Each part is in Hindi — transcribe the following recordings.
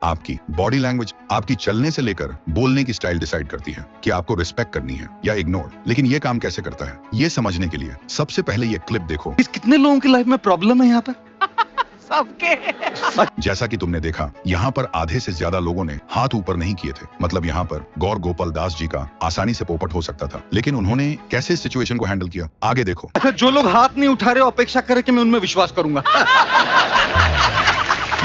आपकी बॉडी लैंग्वेज आपकी चलने से लेकर बोलने की स्टाइल डिसाइड करती है कि आपको रिस्पेक्ट करनी है या इग्नोर। लेकिन ये काम कैसे करता है, ये समझने के लिए सबसे पहले ये क्लिप देखो। इस कितने लोगों की लाइफ में प्रॉब्लम है यहाँ पर सबके। जैसा कि तुमने देखा, यहाँ पर आधे से ज्यादा लोगों ने हाथ ऊपर नहीं किए थे। मतलब यहाँ पर गौर गोपाल दास जी का आसानी से पोपट हो सकता था, लेकिन उन्होंने कैसे सिचुएशन को हैंडल किया, आगे देखो। अच्छा, जो लोग हाथ नहीं उठा रहे अपेक्षा करें कि मैं उनमें विश्वास करूंगा।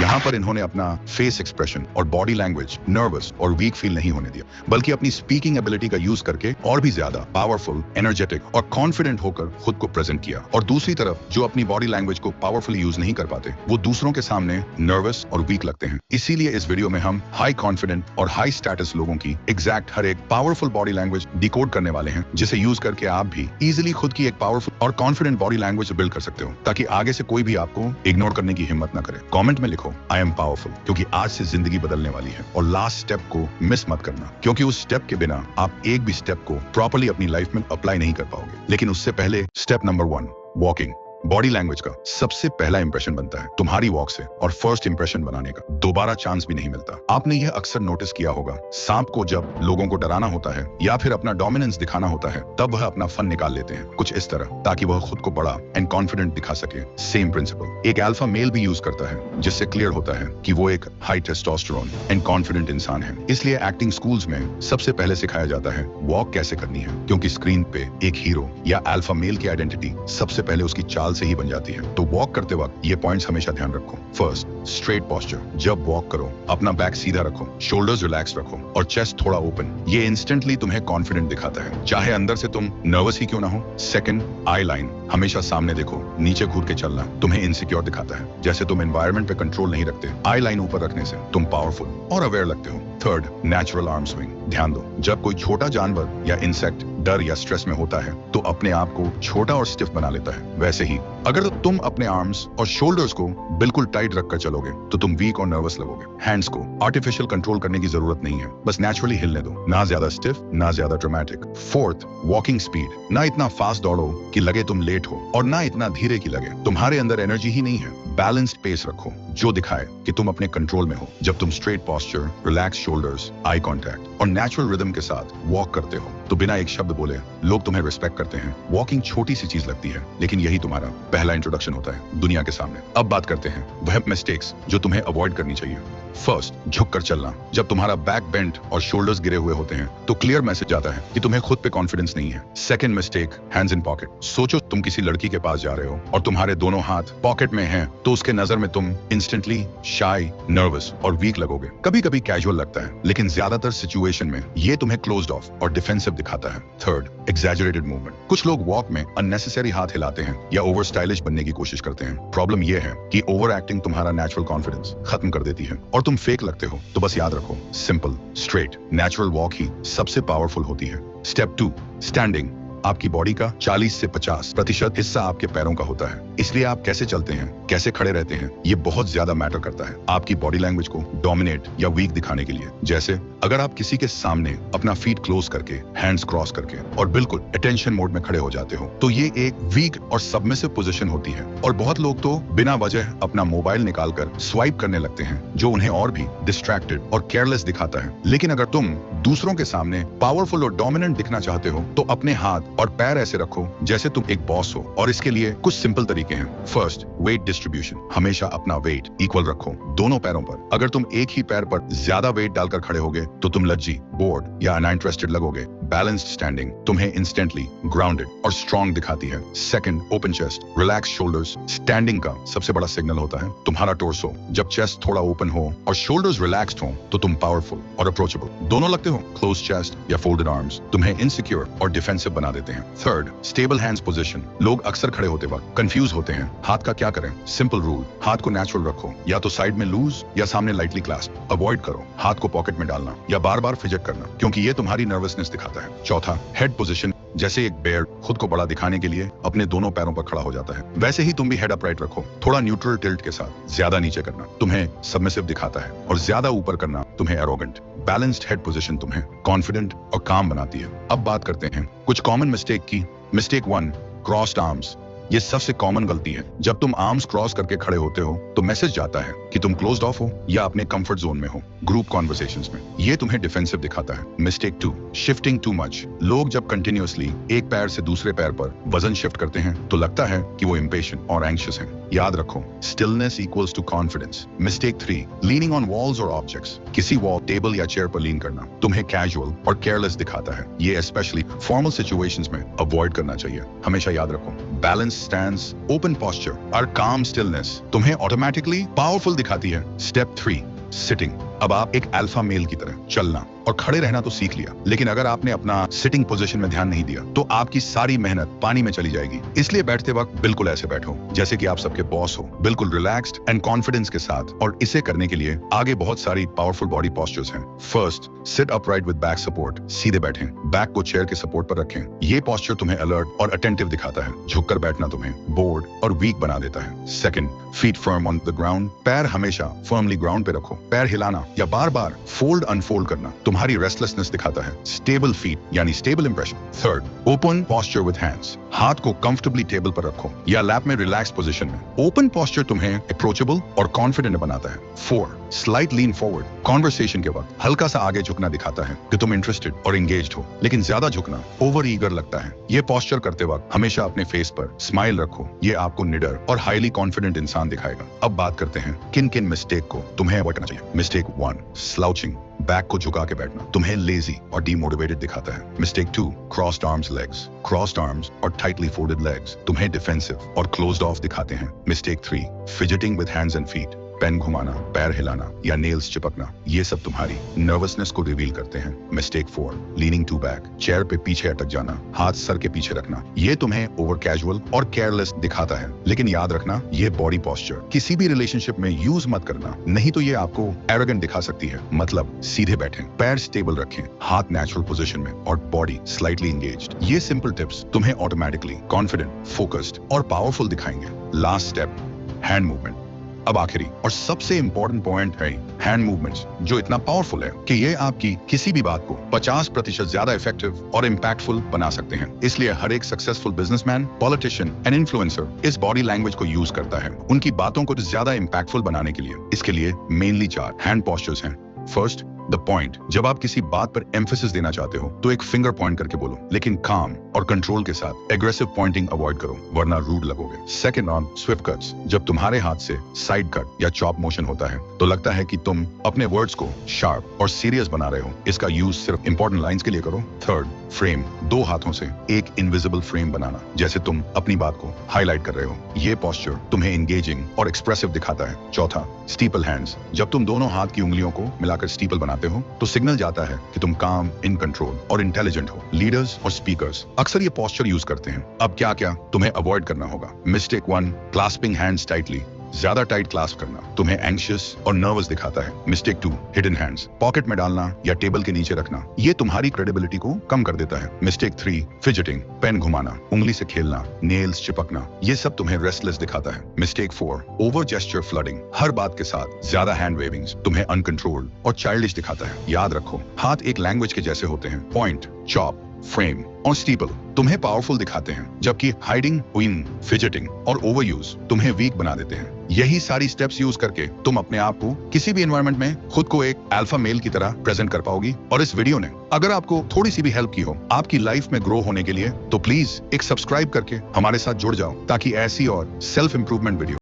यहाँ पर इन्होंने अपना फेस एक्सप्रेशन और बॉडी लैंग्वेज नर्वस और वीक फील नहीं होने दिया, बल्कि अपनी स्पीकिंग एबिलिटी का यूज करके और भी ज्यादा पावरफुल, एनर्जेटिक और कॉन्फिडेंट होकर खुद को प्रेजेंट किया। और दूसरी तरफ जो अपनी बॉडी लैंग्वेज को पावरफुली यूज नहीं कर पाते, वो दूसरों के सामने नर्वस और वीक लगते हैं। इसीलिए इस वीडियो में हम हाई कॉन्फिडेंट और हाई स्टेटस लोगों की एग्जैक्ट हर एक पावरफुल बॉडी लैंग्वेज डिकोड करने वाले हैं, जिसे यूज करके आप भी इजिली खुद की एक पावरफुल और कॉन्फिडेंट बॉडी लैंग्वेज बिल्ड कर सकते हो, ताकि आगे से कोई भी आपको इग्नोर करने की हिम्मत न करे। कॉमेंट में लिखो आई एम पावरफुल, क्योंकि आज से जिंदगी बदलने वाली है। और लास्ट स्टेप को मिस मत करना, क्योंकि उस स्टेप के बिना आप एक भी स्टेप को प्रॉपर्ली अपनी लाइफ में अप्लाई नहीं कर पाओगे। लेकिन उससे पहले step number 1, walking. Body language का सबसे पहला इंप्रेशन बनता है तुम्हारी वॉक से, और फर्स्ट इंप्रेशन बनाने का दोबारा चांस भी नहीं मिलता। आपने यह अक्सर नोटिस किया होगा, सांप को जब लोगों को डराना होता है या फिर अपना डोमिनेंस दिखाना होता है, तब वह अपना फन निकाल लेते हैं कुछ इस तरह, ताकि वह खुद को बड़ा एंड कॉन्फिडेंट दिखा सके। सेम प्रिंसिपल एक अल्फा मेल भी यूज करता है, जिससे क्लियर होता है कि वो एक हाई टेस्टोस्टेरोन एंड कॉन्फिडेंट इंसान है। इसलिए एक्टिंग स्कूल्स में सबसे पहले सिखाया जाता है वॉक कैसे करनी है, क्योंकि स्क्रीन पे एक हीरो या अल्फा मेल की आइडेंटिटी सबसे पहले उसकी चाल से ही बन जाती है। तो वॉक करते वक्त ये पॉइंट्स हमेशा ध्यान रखो। First, straight posture. जब वॉक करो अपना बैक सीधा रखो, शोल्डर्स रिलैक्स रखो और चेस्ट थोड़ा ओपन। ये इंस्टेंटली तुम्हें कॉन्फिडेंट दिखाता है, चाहे अंदर से तुम नर्वस ही क्यों ना हो। सेकंड, आई लाइन। हमेशा सामने देखो, नीचे घूर के चलना तुम्हें इनसिक्योर दिखाता है, जैसे तुम एनवायरनमेंट पे कंट्रोल नहीं रखते। आई लाइन ऊपर रखने से तुम पावरफुल और अवेयर लगते हो। Third, natural arm swing. ध्यान दो, जब कोई छोटा जानवर या इंसेक्ट डर या स्ट्रेस में होता है, तो अपने आप को छोटा और स्टिफ बना लेता है। वैसे ही अगर तुम अपने आर्म्स और शोल्डर्स को बिल्कुल टाइट रखकर चलोगे, तो तुम वीक और नर्वस लगोगे। हैंड्स को आर्टिफिशियल कंट्रोल करने की जरूरत नहीं है, बस नेचुरली हिलने दो, ना ज्यादा स्टिफ ना ज्यादा ड्रामेटिक। Fourth, walking speed. ना इतना फास्ट दौड़ो कि लगे तुम लेट हो, और ना इतना धीरे कि लगे तुम्हारे अंदर एनर्जी ही नहीं है। बैलेंस्ड पेस रखो, जो दिखाए कि तुम अपने कंट्रोल में हो। जब तुम straight posture, relax shoulders, eye contact और नेचुरल रिदम के साथ वॉक करते हो, तो बिना एक शब्द बोले लोग तुम्हें रिस्पेक्ट करते हैं। वॉकिंग छोटी सी चीज लगती है, लेकिन यही तुम्हारा पहला इंट्रोडक्शन होता है दुनिया के सामने। अब बात करते हैं वह मिस्टेक्स जो तुम्हें अवॉइड करनी चाहिए। फर्स्ट, झुककर चलना। जब तुम्हारा बैक बेंट और शोल्डर्स गिरे हुए होते हैं, तो क्लियर मैसेज आता है कि तुम्हें खुद पे कॉन्फिडेंस नहीं है। Second mistake, hands in pocket. सोचो तुम किसी लड़की के पास जा रहे हो और तुम्हारे दोनों हाथ पॉकेट में हैं, तो उसके नजर में तुम इंस्टेंटली शाय, नर्वस और वीक लगोगे। कभी कभी कैजुअल लगता है, लेकिन ज्यादातर सिचुएशन में ये तुम्हें क्लोज्ड ऑफ और डिफेंसिव दिखाता है। Third, exaggerated movement. कुछ लोग वॉक में अननेसेसरी हाथ हिलाते हैं या ओवर स्टाइलिश बनने की कोशिश करते हैं। प्रॉब्लम यह है कि ओवर एक्टिंग तुम्हारा नेचुरल कॉन्फिडेंस खत्म कर देती है और तुम फेक लगते हो। तो बस याद रखो, सिंपल, स्ट्रेट, नेचुरल वॉक ही सबसे पावरफुल होती है। Step 2, standing. आपकी बॉडी का 40 से 50% हिस्सा आपके पैरों का होता है, इसलिए आप कैसे चलते हैं, कैसे खड़े रहते हैं, ये बहुत ज्यादा मैटर करता है आपकी बॉडी लैंग्वेज को डोमिनेट या वीक दिखाने के लिए। जैसे अगर आप किसी के सामने अपना फीट क्लोज करके, हैंड्स क्रॉस करके और बिल्कुल अटेंशन मोड में खड़े हो जाते हो, तो ये एक वीक और सबमिसिव पोजीशन होती है। और बहुत लोग तो बिना वजह अपना मोबाइल निकालकर स्वाइप करने लगते हैं, जो उन्हें और भी डिस्ट्रैक्टेड और केयरलेस दिखाता है। लेकिन अगर तुम दूसरों के सामने पावरफुल और डोमिनेंट दिखना चाहते हो, तो अपने हाथ और पैर ऐसे रखो जैसे तुम एक बॉस हो। और इसके लिए कुछ सिंपल तरीके हैं। First, wait distribution. हमेशा अपना वेट इक्वल रखो दोनों पैरों पर। अगर तुम एक ही पैर पर ज्यादा वेट डालकर खड़े होगे, तो तुम लज्जी, बोर्ड या अनइंटरेस्टेड लगोगे। बैलेंस्ड स्टैंडिंग तुम्हें इंस्टेंटली ग्राउंडेड और स्ट्रॉन्ग दिखाती है। Second, open chest, relax shoulders. Standing का सबसे बड़ा सिग्नल होता है तुम्हारा टोर्सो। जब चेस्ट थोड़ा ओपन हो और शोल्डर्स रिलैक्स्ड हो, तो तुम पावरफुल और अप्रोचेबल दोनों लगते हो। क्लोज चेस्ट या फोल्डेड आर्म्स तुम्हें इनसिक्योर और डिफेंसिव बना देते हैं। Third, stable hands position. लोग अक्सर खड़े होते वक्त कंफ्यूज होते हैं, हाथ का क्या करें। सिंपल रूल, हाथ को नेचुरल रखो, या तो साइड में लूज या सामने लाइटली क्लास्प। अवॉइड करो हाथ को पॉकेट में डालना या बार बार फिजट करना, क्योंकि ये तुम्हारी नर्वसनेस दिखाता है। चौथा, हेड पोजीशन। जैसे एक बेयर खुद को बड़ा दिखाने के लिए अपने दोनों पैरों पर खड़ा हो जाता है, वैसे ही तुम भी हेड अपराइट रखो, थोड़ा न्यूट्रल टिल्ट के साथ। ज्यादा नीचे करना तुम्हें सबमिसिव दिखाता है और ज्यादा ऊपर करना तुम्हें एरोगेंट। बैलेंस्ड हेड पोजीशन तुम्हें कॉन्फिडेंट और काम बनाती है। अब बात करते हैं कुछ कॉमन मिस्टेक की। Mistake 1, crossed arms. ये सबसे कॉमन गलती है। जब तुम आर्म्स क्रॉस करके खड़े होते हो तो मैसेज जाता है कि तुम क्लोज्ड ऑफ हो या अपने कंफर्ट जोन में हो। ग्रुप कॉन्वर्सेशंस में ये तुम्हें डिफेंसिव दिखाता है। Mistake 2, shifting too much. लोग जब कंटिन्यूअसली एक पैर से दूसरे पैर पर वजन शिफ्ट करते हैं तो लगता है कि वो इम्पेशेंट और एंग्शियस हैं। याद रखो, stillness equals to confidence. Mistake 3, leaning on walls और ऑब्जेक्ट्स। किसी वॉल, टेबल या चेयर पर लीन करना तुम्हें कैजुअल और केयरलेस दिखाता है। ये स्पेशली फॉर्मल सिचुएशंस में अवॉइड करना चाहिए। हमेशा याद रखो, बैलेंस स्टैंड्स, ओपन पोस्चर और काम स्टिलनेस तुम्हें ऑटोमेटिकली पावरफुल दिखाती है। Step 3, sitting. अब आप एक अल्फा मेल की तरह चलना और खड़े रहना तो सीख लिया, लेकिन अगर आपने अपना सिटिंग पोजीशन में ध्यान नहीं दिया तो आपकी सारी मेहनत पानी में चली जाएगी। इसलिए बैठते वक्त बिल्कुल ऐसे बैठो जैसे कि आप सबके बॉस हो, बिल्कुल रिलैक्स्ड एंड कॉन्फिडेंस के साथ। और इसे करने के लिए आगे बहुत सारी पावरफुल बॉडी पोस्चर्स हैं। First, sit upright with back support. सीधे बैठें, बैक को चेयर के सपोर्ट पर रखें। ये पोस्चर तुम्हें अलर्ट और अटेंटिव दिखाता है। झुककर बैठना तुम्हें बोर्ड और वीक बना देता है। Second, feet firm on the ground. पैर हमेशा फर्मली ग्राउंड पे रखो। पैर हिलाना या बार बार फोल्ड अनफोल्ड करना तुम्हारी रेस्टलेसनेस दिखाता है। स्टेबल फीट यानी stable impression. Third, open posture with hands. हाथ को कंफर्टेबली टेबल पर रखो या लैप में रिलैक्स पोजीशन में। ओपन पोस्चर तुम्हें अप्रोचेबल और कॉन्फिडेंट बनाता है। 4, स्लाइट लीन फॉरवर्ड। कॉन्वर्सेशन के वक्त हल्का सा आगे झुकना दिखाता है कि तुम इंटरेस्टेड और एंगेज्ड हो, लेकिन ज्यादा झुकना ओवर ईगर लगता है। ये पोस्चर करते वक्त हमेशा अपने फेस पर स्माइल रखो। ये आपको निडर और हाईली कॉन्फिडेंट इंसान दिखाएगा। अब बात करते हैं किन किन मिस्टेक को तुम्हें अवॉइड करना चाहिए। Mistake 1, slouching. बैक को झुका के बैठना तुम्हें लेजी और डीमोटिवेटेड दिखाता है। Mistake 2, crossed arms legs. Crossed arms और टाइटली फोल्डेड लेग्स तुम्हें डिफेंसिव और क्लोज्ड ऑफ दिखाते हैं। Mistake 3, fidgeting with hands and feet. Pen घुमाना, पैर हिलाना या नेल्स चिपकना, ये सब तुम्हारी नर्वसनेस को रिवील करते हैं। Mistake 4, leaning to back. Chair पे पीछे अटक जाना, हाथ सर के पीछे रखना, ये तुम्हें ओवर कैजुअल और केयरलेस दिखाता है। लेकिन याद रखना, ये बॉडी पोस्चर किसी भी रिलेशनशिप में यूज मत करना, नहीं तो ये आपको एरोगेंट दिखा सकती है। मतलब सीधे बैठें, पैर स्टेबल रखें, हाथ नेचुरल पोजीशन में और बॉडी स्लाइटली एंगेज्ड। ये सिंपल टिप्स तुम्हें ऑटोमेटिकली कॉन्फिडेंट, फोकस्ड और पावरफुल दिखाएंगे। Last step, hand movement. अब आखिरी और सबसे इंपॉर्टेंट पॉइंट है हैंड मूवमेंट्स, जो इतना पावरफुल है कि ये आपकी किसी भी बात को 50% ज्यादा इफेक्टिव और इम्पैक्टफुल बना सकते हैं। इसलिए हर एक successful businessman, politician and influencer इस बॉडी लैंग्वेज को यूज करता है उनकी बातों को ज्यादा इम्पैक्टफुल बनाने के लिए। इसके लिए मेनली 4 हैंड पोस्चर्स हैं। First, the point. जब आप किसी बात पर एम्फेसिस देना चाहते हो तो एक फिंगर पॉइंट करके बोलो, लेकिन काम और कंट्रोल के साथ। एग्रेसिव पॉइंटिंग अवॉइड करो वरना रूड लगोगे। Second, on Swift cuts. जब तुम्हारे हाथ से साइड कट या चॉप मोशन होता है तो लगता है कि तुम अपने वर्ड्स को शार्प और सीरियस बना रहे हो। इसका यूज सिर्फ इंपॉर्टेंट लाइंस के लिए करो। Third, frame. 2 हाथों से एक इनविजिबल फ्रेम बनाना, जैसे तुम अपनी बात को हाईलाइट कर रहे हो। ये पोस्चर तुम्हें एंगेजिंग और एक्सप्रेसिव दिखाता है। चौथा, स्टीपल हैंड्स। जब तुम दोनों हाथ की उंगलियों को मिलाकर स्टीपल बनाते हो तो सिग्नल जाता है कि तुम काम, इन कंट्रोल और इंटेलिजेंट हो। लीडर्स और स्पीकर्स अक्सर ये पोस्चर यूज करते हैं। अब क्या क्या तुम्हें अवॉइड करना होगा। Mistake 1, clasping hands tightly. ज्यादा टाइट क्लास्प करना तुम्हें एंग्शियस और नर्वस दिखाता है। Mistake 2, hidden hands. पॉकेट में डालना या टेबल के नीचे रखना, ये तुम्हारी क्रेडिबिलिटी को कम कर देता है। Mistake 3, fidgeting. पेन घुमाना, उंगली से खेलना, नेल्स चिपकना, ये सब तुम्हें रेस्टलेस दिखाता है। Mistake 4, over gesture flooding. हर बात के साथ ज्यादा हैंड वेविंग्स तुम्हें अनकंट्रोल्ड और चाइल्डिश दिखाता है। याद रखो, हाथ एक लैंग्वेज के जैसे होते हैं। पॉइंट, चॉप, फ्रेम और स्टीपल तुम्हें पावरफुल दिखाते हैं, जबकि हाइडिंग, विंग, फिजिटिंग और ओवरयूज तुम्हें वीक बना देते हैं। यही सारी स्टेप्स यूज करके तुम अपने आप को किसी भी एनवायरनमेंट में खुद को एक अल्फा मेल की तरह प्रेजेंट कर पाओगी। और इस वीडियो ने अगर आपको थोड़ी सी भी हेल्प की हो आपकी लाइफ में ग्रो होने के लिए, तो प्लीज एक सब्सक्राइब करके हमारे साथ जुड़ जाओ, ताकि ऐसी और सेल्फ इंप्रूवमेंट वीडियो